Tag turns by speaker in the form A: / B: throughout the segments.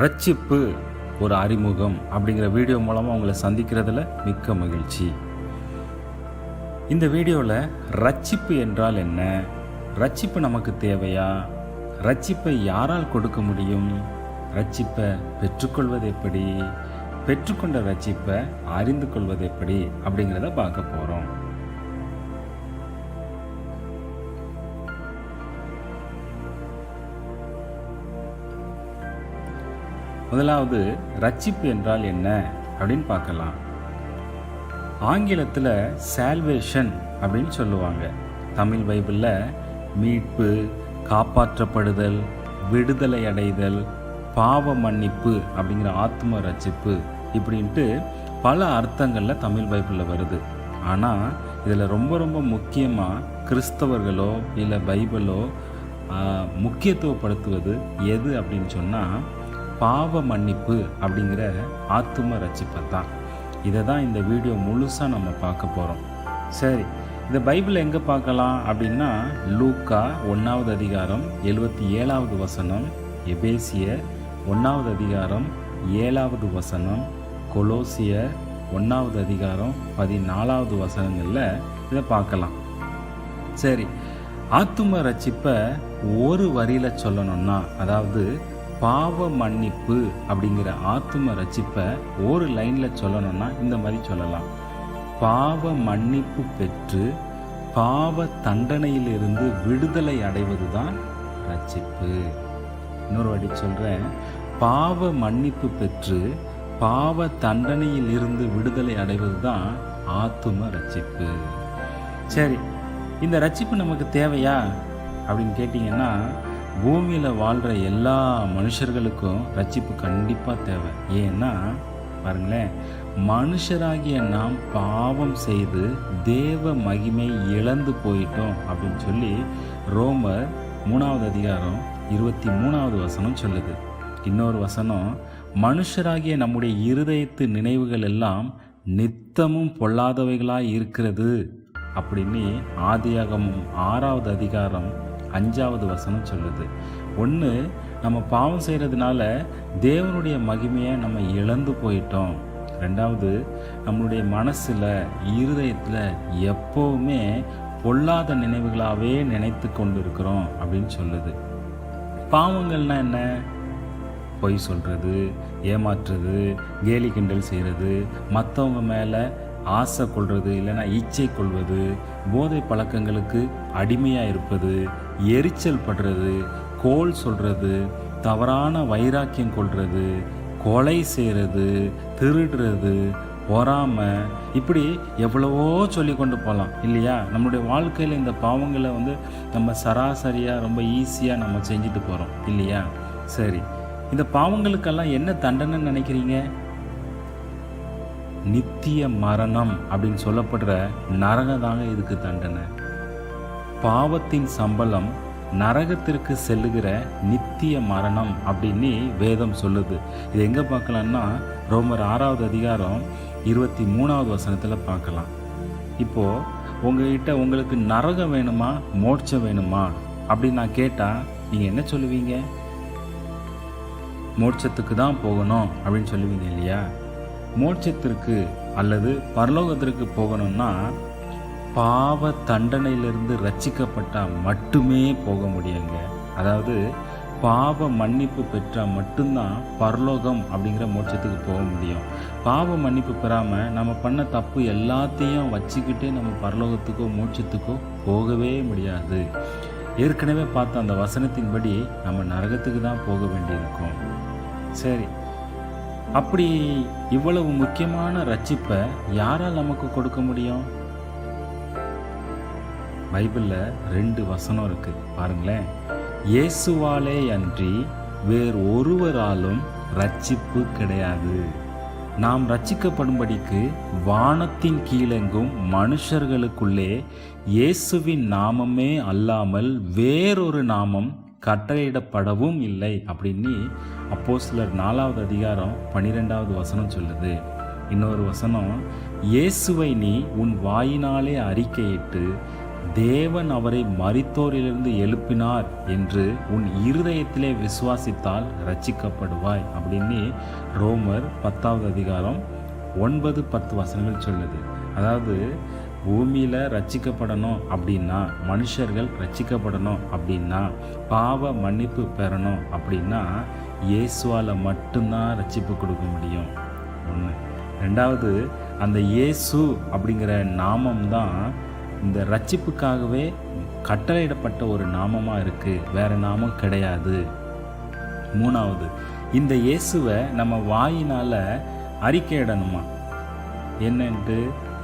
A: ரட்சிப்பு ஒரு அறிமுகம் அப்படிங்கிற வீடியோ மூலமாக உங்களை சந்திக்கிறதுல மிக்க மகிழ்ச்சி. இந்த வீடியோவில் ரட்சிப்பு என்றால் என்ன, ரட்சிப்பு நமக்கு தேவையா, ரட்சிப்பை யாரால் கொடுக்க முடியும், ரட்சிப்பை பெற்றுக்கொள்வது எப்படி, பெற்றுக்கொண்ட ரட்சிப்பை அறிந்து கொள்வது எப்படி அப்படிங்கிறத பார்க்க போகிறோம். முதலாவது ரட்சிப்பு என்றால் என்ன அப்படின்னு பார்க்கலாம். ஆங்கிலத்தில் சால்வேஷன் அப்படின்னு சொல்லுவாங்க. தமிழ் பைபிளில் மீட்பு, காப்பாற்றப்படுதல், விடுதலை அடைதல், பாவ மன்னிப்பு அப்படிங்கிற ஆத்ம ரட்சிப்பு இப்படின்ட்டு பல அர்த்தங்களில் தமிழ் பைபிளில் வருது. ஆனால் இதில் ரொம்ப ரொம்ப முக்கியமாக கிறிஸ்தவர்களோ இல்லை பைபிளோ முக்கியத்துவப்படுத்துவது எது அப்படின்னு சொன்னால் பாவ மன்னிப்பு அப்படிங்கிற ஆத்தும ரட்சிப்பை தான். இதை தான் இந்த வீடியோ முழுசாக நம்ம பார்க்க போகிறோம். சரி, இந்த பைபிள் எங்கே பார்க்கலாம் அப்படின்னா லூக்கா 1வது அதிகாரம் 77வது வசனம், எபேசியர் 1வது அதிகாரம் 7வது வசனம், கொலோசியர் 1வது அதிகாரம் 14வது வசனங்களில் இதை பார்க்கலாம். சரி, ஆத்தும ரட்சிப்பை ஒரு வரியில் சொல்லணும்னா, அதாவது பாவ மன்னிப்பு அப்படிங்கிற ஆத்தும ரட்சிப்பை ஒரு லைனில் சொல்லணும்னா இந்த மாதிரி சொல்லலாம். பாவ மன்னிப்பு பெற்று பாவ தண்டனையிலிருந்து விடுதலை அடைவது தான் ரட்சிப்பு. இன்னொரு வாட்டி சொல்கிறேன், பாவ மன்னிப்பு பெற்று பாவ தண்டனையில் இருந்து விடுதலை அடைவது தான் ஆத்தும ரட்சிப்பு. சரி, இந்த ரட்சிப்பு நமக்கு தேவையா அப்படின்னு கேட்டிங்கன்னா, பூமியில் வாழ்கிற எல்லா மனுஷர்களுக்கும் ரட்சிப்பு கண்டிப்பாக தேவை. ஏன்னா பாருங்களேன், மனுஷராகிய நாம் பாவம் செய்து தேவ மகிமை இழந்து போயிட்டோம் அப்படின்னு சொல்லி ரோமர் 3வது அதிகாரம் 23வது வசனம் சொல்லுது. இன்னொரு வசனம், மனுஷராகிய நம்முடைய இருதயத்து நினைவுகள் எல்லாம் நித்தமும் பொல்லாதவைகளாய் இருக்கிறது அப்படின்னு ஆதியாகமம் 6வது அதிகாரம் 5வது வசனம் சொல்லுது. ஒன்று, நம்ம பாவம் செய்கிறதுனால தேவனுடைய மகிமையை நம்ம இழந்து போயிட்டோம். ரெண்டாவது, நம்மளுடைய மனசில் இருதயத்தில் எப்போவுமே பொல்லாத நினைவுகளாகவே நினைத்து கொண்டு இருக்கிறோம் அப்படின்னு சொல்லுது. பாவங்கள்னா என்ன? பொய் சொல்கிறது, ஏமாற்றுறது, கேலி கிண்டல் செய்கிறது, மற்றவங்க மேலே ஆசை கொள்வது, இல்லைன்னா இச்சை கொள்வது, போதை பழக்கங்களுக்கு அடிமையாக இருப்பது, எரிச்சல் படுறது, கோல் சொல்கிறது, தவறான வைராக்கியம் கொள்வது, கொலை செய்கிறது, திருடுறது, பொறாமை, இப்படி எவ்வளவோ சொல்லி கொண்டு போகலாம் இல்லையா? நம்மளுடைய வாழ்க்கையில் இந்த பாவங்களை நம்ம சராசரியாக ரொம்ப ஈஸியாக நம்ம செஞ்சுட்டு போகிறோம் இல்லையா? சரி, இந்த பாவங்களுக்கெல்லாம் என்ன தண்டனை நினைக்கிறீங்க? நித்திய மரணம் அப்படின்னு சொல்லப்படுற நரகம் தாங்க இதுக்கு தண்டனை. பாவத்தின் சம்பளம் நரகத்திற்கு செல்லுகிற நித்திய மரணம் அப்படின்னு வேதம் சொல்லுது. இது எங்கே பார்க்கலான்னா ரோமர் 6வது அதிகாரம் 23வது வசனத்தில் பார்க்கலாம். இப்போது உங்ககிட்ட உங்களுக்கு நரகம் வேணுமா மோட்சம் வேணுமா அப்படின்னு நான் கேட்டால் நீங்கள் என்ன சொல்லுவீங்க? மோட்சத்துக்கு தான் போகணும் அப்படின்னு சொல்லுவீங்க இல்லையா? மோட்சத்திற்கு அல்லது பரலோகத்திற்கு போகணும்னா பாவ தண்டனையிலிருந்து ரட்சிக்கப்பட்டால் மட்டுமே போக முடியுங்க. அதாவது பாவ மன்னிப்பு பெற்றால் மட்டும்தான் பரலோகம் அப்படிங்கிற மோட்சத்துக்கு போக முடியும். பாவ மன்னிப்பு பெறாமல் நம்ம பண்ண தப்பு எல்லாத்தையும் வச்சுக்கிட்டே நம்ம பரலோகத்துக்கோ மோட்சத்துக்கோ போகவே முடியாது. ஏற்கனவே பார்த்த அந்த வசனத்தின்படி நம்ம நரகத்துக்கு தான் போக வேண்டியிருக்கும். சரி, அப்படி இவ்வளவு முக்கியமான ரட்சிப்பை யாரால் நமக்கு கொடுக்க முடியும்? பைபிளில் 2 வசனம் இருக்கு பாருங்களேன். இயேசுவாலே அன்றி வேறு ஒருவராலும் ரட்சிப்பு கிடையாது. நாம் ரட்சிக்கப்படும்படிக்கு வானத்தின் கீழெங்கும் மனுஷர்களுக்குள்ளே இயேசுவின் நாமமே அல்லாமல் வேறொரு நாமம் கட்டளையிடப்படவும் இல்லை அப்படின்னு அப்போஸ்தலர் 4வது அதிகாரம் 12வது வசனம் சொல்லுது. இன்னொரு வசனம், இயேசுவை நீ உன் வாயினாலே அறிக்கையிட்டு தேவன் அவரை மரித்தோரிலிருந்து எழுப்பினார் என்று உன் இருதயத்திலே விசுவாசித்தால் ரட்சிக்கப்படுவாய் அப்படின்னு ரோமர் 10வது அதிகாரம் 9-10 வசனங்கள் சொல்லுது. அதாவது பூமியில் ரட்சிக்கப்படணும் அப்படின்னா, மனுஷர்கள் ரட்சிக்கப்படணும் அப்படின்னா, பாவ மன்னிப்பு பெறணும் அப்படின்னா இயேசுவால் மட்டும்தான் ரட்சிப்பு கொடுக்க முடியும். ஒன்று. ரெண்டாவது, அந்த இயேசு அப்படிங்கிற நாமம் தான் இந்த ரட்சிப்புக்காகவே கட்டளையிடப்பட்ட ஒரு நாமமாக இருக்குது, வேறு நாமம் கிடையாது. மூணாவது, இந்த இயேசுவை நம்ம வாயினால் அறிக்கையிடணுமா, என்னன்ட்டு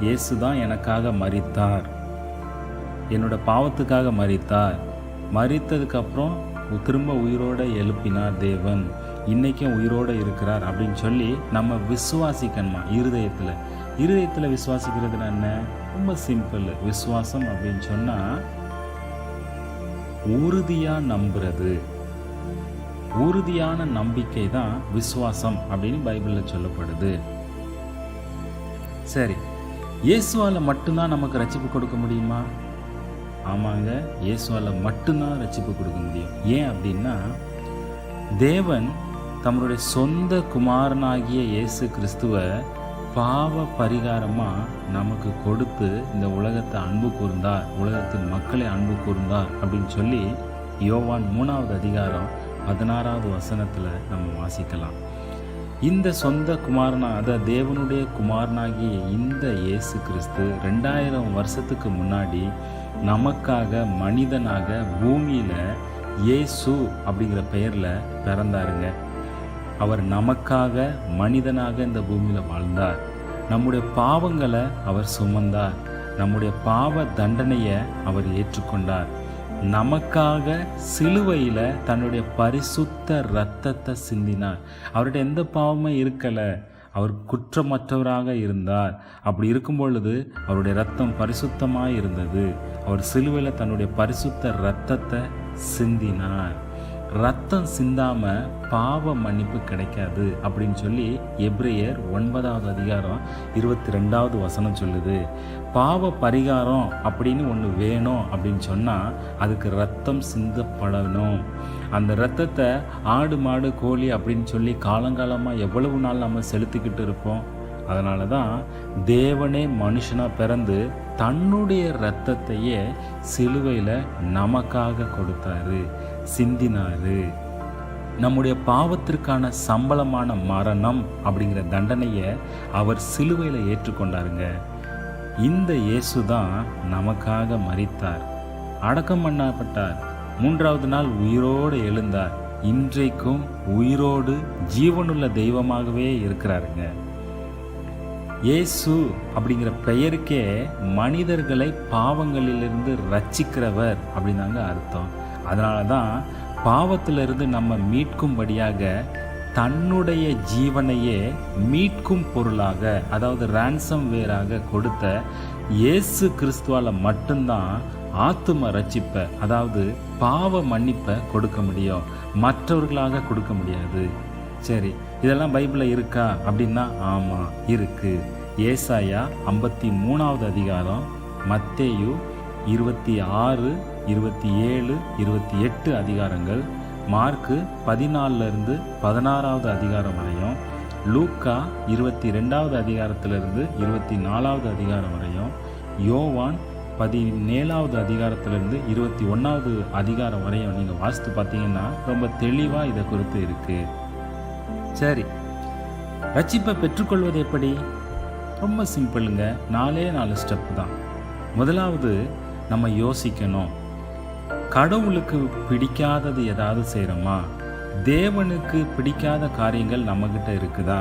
A: இயேசு தான் எனக்காக மரித்தார், என்னோட பாவத்துக்காக மரித்தார், மரித்ததுக்கப்புறம் திரும்ப உயிரோடு எழுப்பினார் தேவன், இன்றைக்கும் உயிரோடு இருக்கிறார் அப்படின்னு சொல்லி நம்ம விசுவாசிக்கணுமா இருதயத்தில் விசுவாசிக்கிறதுனா என்ன? ரொம்ப சிம்பிள். விசுவாசம் அப்படின்னு சொன்னால் உறுதியாக நம்புறது, உறுதியான நம்பிக்கை தான் விசுவாசம் அப்படின்னு பைபிளில் சொல்லப்படுது. சரி, இயேசுவால் மட்டும்தான் நமக்கு ரட்சிப்பு கொடுக்க முடியுமா? ஆமாங்க, இயேசுவால் மட்டும்தான் ரட்சிப்பு கொடுக்க முடியும். ஏன் அப்படின்னா, தேவன் தம்முடைய சொந்த குமாரனாகிய இயேசு கிறிஸ்துவை பாவ பரிகாரமாக நமக்கு கொடுத்து இந்த உலகத்தை அன்பு கூர்ந்தார், உலகத்தின் மக்களை அன்பு கூர்ந்தார் அப்படின்னு சொல்லி யோவான் 3வது அதிகாரம் 16வது வசனத்தில் நம்ம வாசிக்கலாம். இந்த சொந்த அதாவது தேவனுடைய குமாரனாகிய இந்த இயேசு கிறிஸ்து 2000 வருஷத்துக்கு முன்னாடி நமக்காக மனிதனாக பூமியில் இயேசு அப்படிங்கிற பெயரில் பிறந்தாருங்க. அவர் நமக்காக மனிதனாக இந்த பூமியில் வாழ்ந்தார். நம்முடைய பாவங்களை அவர் சுமந்தார். நம்முடைய பாவ தண்டனையை அவர் ஏற்றுக்கொண்டார். நமக்காக சிலுவையில் தன்னுடைய பரிசுத்த இரத்தத்தை சிந்தினார். அவருடைய எந்த பாவமே இருக்கலை, அவர் குற்றமற்றவராக இருந்தார். அப்படி இருக்கும் பொழுது அவருடைய இரத்தம் பரிசுத்தமாக இருந்தது. அவர் சிலுவையில் தன்னுடைய பரிசுத்த இரத்தத்தை சிந்தினார். ரத்தம் சிந்தாம பாவ மன்னிப்பு கிடைக்காது அப்படின்னு சொல்லி எபிரேயர் 9வது அதிகாரம் 22வது வசனம் சொல்லுது. பாவ பரிகாரம் அப்படின்னு ஒன்று வேணும் அப்படின்னு சொன்னால் அதுக்கு ரத்தம் சிந்தப்படணும். அந்த ரத்தத்தை ஆடு மாடு கோழி அப்படின்னு சொல்லி காலங்காலமாக எவ்வளவு நாள் நம்ம செலுத்திக்கிட்டு இருப்போம். அதனால தான் தேவனே மனுஷனாக பிறந்து தன்னுடைய இரத்தத்தையே சிலுவையில் நமக்காக கொடுத்தாரு, சிந்தினாரு. நம்முடைய பாவத்திற்கான சம்பளமான மரணம் அப்படிங்கிற தண்டனையை அவர் சிலுவையில் ஏற்றுக்கொண்டாருங்க. இந்த இயேசு தான் நமக்காக மரித்தார், அடக்கம் பண்ணப்பட்டார், 3வது நாள் உயிரோடு எழுந்தார். இன்றைக்கும் உயிரோடு ஜீவனுள்ள தெய்வமாகவே இருக்கிறாருங்க. இயேசு அப்படிங்கிற பெயருக்கே மனிதர்களை பாவங்களிலிருந்து ரட்சிக்கிறவர் அப்படின்னாங்க அர்த்தம். அதனால தான் பாவத்திலிருந்து நம்ம மீட்கும்படியாக தன்னுடைய ஜீவனையே மீட்கும் பொருளாக, அதாவது ரான்சம் வேராக கொடுத்த இயேசு கிறிஸ்துவால் மட்டும்தான் ஆத்தும ரட்சிப்பை, அதாவது பாவ மன்னிப்பை கொடுக்க முடியும், மற்றவர்களாக கொடுக்க முடியாது. சரி, இதெல்லாம் பைபிளில் இருக்கா அப்படின்னா ஆமாம் இருக்குது. ஏசாயா 53வது அதிகாரம், மத்தேயு 26, 27, 28 அதிகாரங்கள், மார்க்கு 14லிருந்து 16வது அதிகாரம் வரையும், லூக்கா 22வது அதிகாரத்திலிருந்து 24வது அதிகாரம் வரையும், யோவான் 17வது அதிகாரத்திலிருந்து 21வது அதிகாரம் வரையும் நீங்கள் வாசித்து பார்த்தீங்கன்னா ரொம்ப தெளிவாக இதை குறித்து இருக்குது. சரி, ரட்சிப்பை பெற்றுக்கொள்வது எப்படி? ரொம்ப சிம்பிளுங்க. 4 ஸ்டெப் தான். முதலாவது, நம்ம யோசிக்கணும், கடவுளுக்கு பிடிக்காதது ஏதாவது செய்கிறோமா? தேவனுக்கு பிடிக்காத காரியங்கள் நம்மக்கிட்ட இருக்குதா?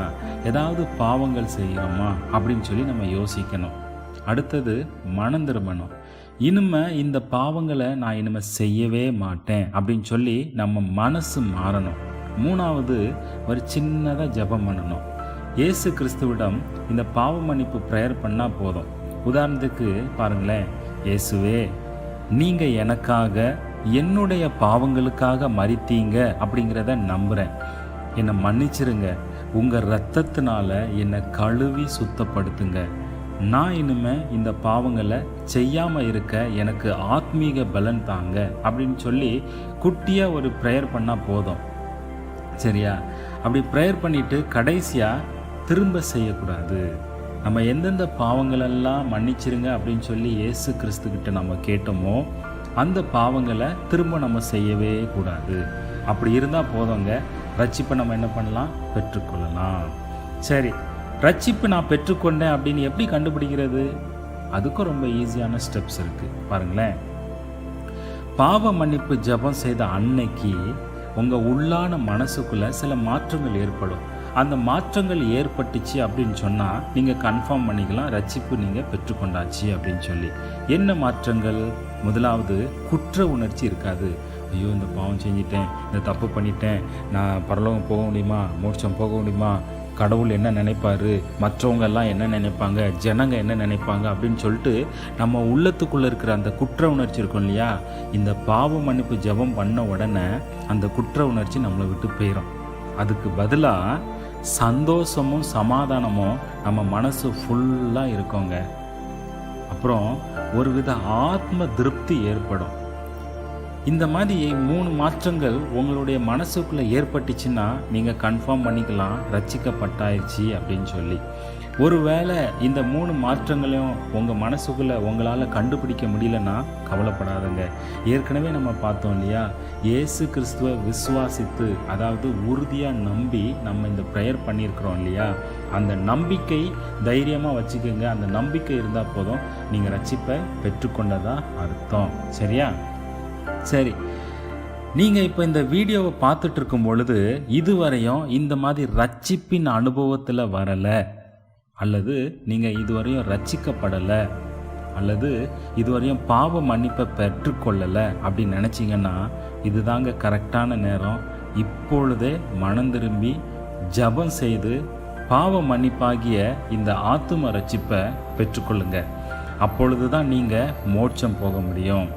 A: ஏதாவது பாவங்கள் செய்கிறோமா அப்படின்னு சொல்லி நம்ம யோசிக்கணும். அடுத்தது, மனம் திரும்பணும். இனிமே இந்த பாவங்களை நான் இனிமே செய்யவே மாட்டேன் அப்படின்னு சொல்லி நம்ம மனசு மாறணும். 3வது, ஒரு சின்னதாக ஜெபம் பண்ணணும். இயேசு கிறிஸ்துவிடம் இந்த பாவ மன்னிப்பு ப்ரேயர் பண்ணால் போதும். உதாரணத்துக்கு பாருங்களேன், இயேசுவே, நீங்கள் எனக்காக என்னுடைய பாவங்களுக்காக மரித்தீங்க அப்படிங்கிறத நம்புகிறேன், என்னை மன்னிச்சிருங்க, உங்கள் இரத்தத்தினால என்னை கழுவி சுத்தப்படுத்துங்க, நான் இனிமே இந்த பாவங்களை செய்யாமல் இருக்க எனக்கு ஆத்மீக பலன் தாங்க அப்படின்னு சொல்லி குட்டியாக ஒரு ப்ரேயர் பண்ணால் போதும். சரியா? அப்படி ப்ரேயர் பண்ணிவிட்டு கடைசியாக திரும்ப செய்யக்கூடாது. நம்ம எந்தெந்த பாவங்களெல்லாம் மன்னிச்சிருங்க அப்படின்னு சொல்லி இயேசு கிறிஸ்துக்கிட்ட நம்ம கேட்டோமோ அந்த பாவங்களை திரும்ப நம்ம செய்யவே கூடாது. அப்படி இருந்தால் போதுங்க, ரட்சிப்பை நம்ம என்ன பண்ணலாம்? பெற்றுக்கொள்ளலாம். சரி, ரட்சிப்பு நான் பெற்றுக்கொண்டேன் அப்படின்னு எப்படி கண்டுபிடிக்கிறது? அதுக்கும் ரொம்ப ஈஸியான ஸ்டெப்ஸ் இருக்குது. பாருங்களேன். பாவ மன்னிப்பு ஜெபம் செய்த அன்னைக்கு உங்கள் உள்ளான மனசுக்குள்ளே சில மாற்றங்கள் ஏற்படும். அந்த மாற்றங்கள் ஏற்பட்டுச்சு அப்படின்னு சொன்னால் நீங்கள் கன்ஃபார்ம் பண்ணிக்கலாம் ரட்சிப்பு நீங்கள் பெற்றுக்கொண்டாச்சு அப்படின்னு சொல்லி. என்ன மாற்றங்கள்? முதலாவது, குற்ற உணர்ச்சி இருக்காது. ஐயோ, இந்த பாவம் செஞ்சிட்டேன், இந்த தப்பு பண்ணிட்டேன், நான் பரலோகம் போக முடியுமா, மோட்சம் போக முடியுமா, கடவுள் என்ன நினைப்பார், மற்றவங்க எல்லாம் என்ன நினைப்பாங்க, ஜனங்க என்ன நினைப்பாங்க அப்படின்னு சொல்லிட்டு நம்ம உள்ளத்துக்குள்ளே இருக்கிற அந்த குற்ற உணர்ச்சி இருக்கும் இல்லையா, இந்த பாவ மன்னிப்பு ஜெபம் பண்ண உடனே அந்த குற்ற உணர்ச்சி நம்மளை விட்டு போயிடும். அதுக்கு பதிலாக சந்தோஷமும் சமாதானமும் நம்ம மனசு ஃபுல்லாக இருக்கோங்க. அப்புறம் ஒரு வித ஆத்ம திருப்தி ஏற்படும். இந்த மாதிரி 3 மாற்றங்கள் உங்களுடைய மனசுக்குள்ளே ஏற்பட்டுச்சுன்னா நீங்கள் கன்ஃபார்ம் பண்ணிக்கலாம் ரட்சிக்கப்பட்டாயிடுச்சு அப்படின்னு சொல்லி. ஒருவேளை இந்த 3 மாற்றங்களையும் உங்கள் மனசுக்குள்ளே உங்களால் கண்டுபிடிக்க முடியலன்னா கவலைப்படாதங்க. ஏற்கனவே நம்ம பார்த்தோம் இல்லையா, இயேசு கிறிஸ்துவை விசுவாசித்து, அதாவது உறுதியாக நம்பி நம்ம இந்த ப்ரேயர் பண்ணியிருக்கிறோம் இல்லையா, அந்த நம்பிக்கை தைரியமாக வச்சுக்கோங்க. அந்த நம்பிக்கை இருந்தால் போதும், நீங்கள் ரட்சிப்பை பெற்றுக்கொண்டதா அர்த்தம். சரியா? சரி, நீங்கள் இப்போ இந்த வீடியோவை பார்த்துட்டு இருக்கும் பொழுது இதுவரையும் இந்த மாதிரி ரட்சிப்பின் அனுபவத்தில் வரலை, அல்லது நீங்கள் இதுவரையும் ரட்சிக்கப்படலை, அல்லது இதுவரையும் பாவ மன்னிப்பை பெற்றுக்கொள்ளலை அப்படின்னு நினச்சிங்கன்னா இதுதாங்க கரெக்டான நேரம். இப்பொழுதே மனம் திரும்பி ஜெபம் செய்து பாவ மன்னிப்பாகிய இந்த ஆத்தும ரட்சிப்பை பெற்றுக்கொள்ளுங்க. அப்பொழுது தான் நீங்கள் மோட்சம் போக முடியும்.